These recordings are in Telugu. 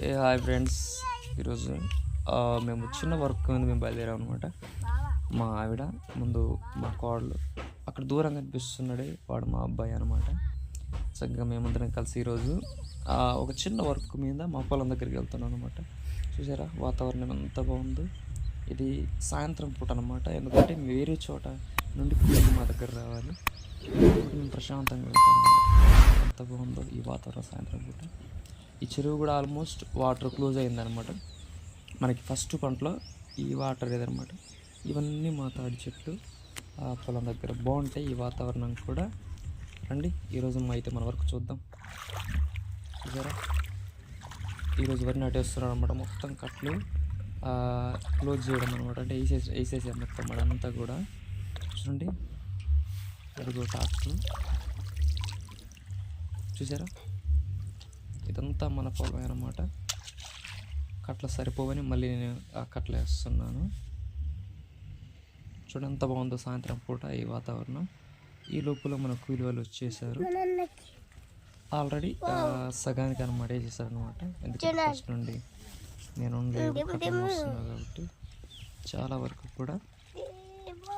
Hi friends. ఈరోజు మేము చిన్న వర్క్ మీద మేము బయలుదేరాం అనమాట. మా ఆవిడ ముందు, మా కోడలు అక్కడ దూరంగా కనిపిస్తున్నాడు, వాడు మా అబ్బాయి అనమాట. చక్కగా మేమందరం కలిసి ఈరోజు ఒక చిన్న వర్క్ మీద మా పొలం దగ్గరికి వెళ్తున్నాం అనమాట. చూసారా వాతావరణం ఎంత బాగుందో. ఇది సాయంత్రం పూట అనమాట, ఎందుకంటే వేరే చోట నుండి కూలి మా దగ్గర రావాలి. మేము ప్రశాంతంగా వెళ్తాం. ఎంత బాగుందో ఈ వాతావరణం సాయంత్రం పూట. ఈ చెరువు కూడా ఆల్మోస్ట్ వాటర్ క్లోజ్ అయిందనమాట. మనకి ఫస్ట్ పంటలో ఈ వాటర్ ఏదనమాట. ఇవన్నీ మా తాడి చెట్లు పొలం దగ్గర బాగుంటాయి. ఈ వాతావరణం కూడా రండి ఈరోజు అయితే మన వరకు చూద్దాం. చూసారా ఈరోజు వరి నాటేస్తున్నాడు అనమాట. మొత్తం కట్లు క్లోజ్ చేయడం అనమాట, అంటే వేసేసాం మొత్తం అదంతా కూడా. చూడండి అడుగు ట్రాక్టర్, చూసారా ఇదంతా మన పొలమే అనమాట. కట్ల సరిపోవని మళ్ళీ నేను ఆ కట్టలు వేస్తున్నాను. చూడండి ఎంత బాగుందో సాయంత్రం పూట ఈ వాతావరణం. ఈ లోపల మన కూలి వాళ్ళు వచ్చేసారు ఆల్రెడీ. సగానికి అనమాట వేసేసారు అనమాట, ఎందుకంటే ఫస్ట్ నుండి నేను వస్తున్నాను కాబట్టి చాలా వరకు కూడా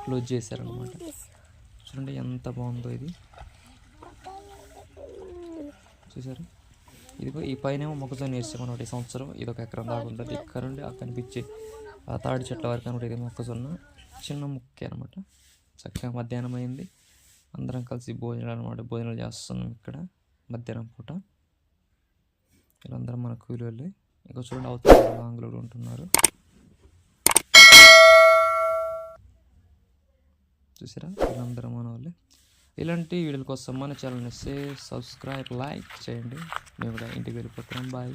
క్లోజ్ చేశారనమాట. చూడండి ఎంత బాగుందో ఇది, చూసారు. ఇదిగో ఈ పైన మొక్కజొన్న వేస్తాం అనమాట. ఈ సంవత్సరం ఇది ఒక ఎకరం దాకా ఉంటుంది. ఇక్కడ నుండి ఆ కనిపించే ఆ తాడి చెట్ల వరకు అనమాట. ఇది మొక్కజొన్న చిన్న ముక్కే అనమాట. చక్కగా మధ్యాహ్నం అయింది, అందరం కలిసి భోజనాలు అనమాట. భోజనాలు చేస్తున్నాం ఇక్కడ మధ్యాహ్నం పూట. వీళ్ళందరం మన కూలి వెళ్ళి ఇంకా చూడండి అవతల లాంగ్లో ఉంటున్నారు. చూసారా వీళ్ళందరం మన వాళ్ళే. ఇలాంటి వీడియోల కోసం మన ఛానల్ని సబ్స్క్రైబ్, లైక్ చేయండి. మేము కూడా ఇంటికి వెళ్ళిపోతున్నాం. బాయ్.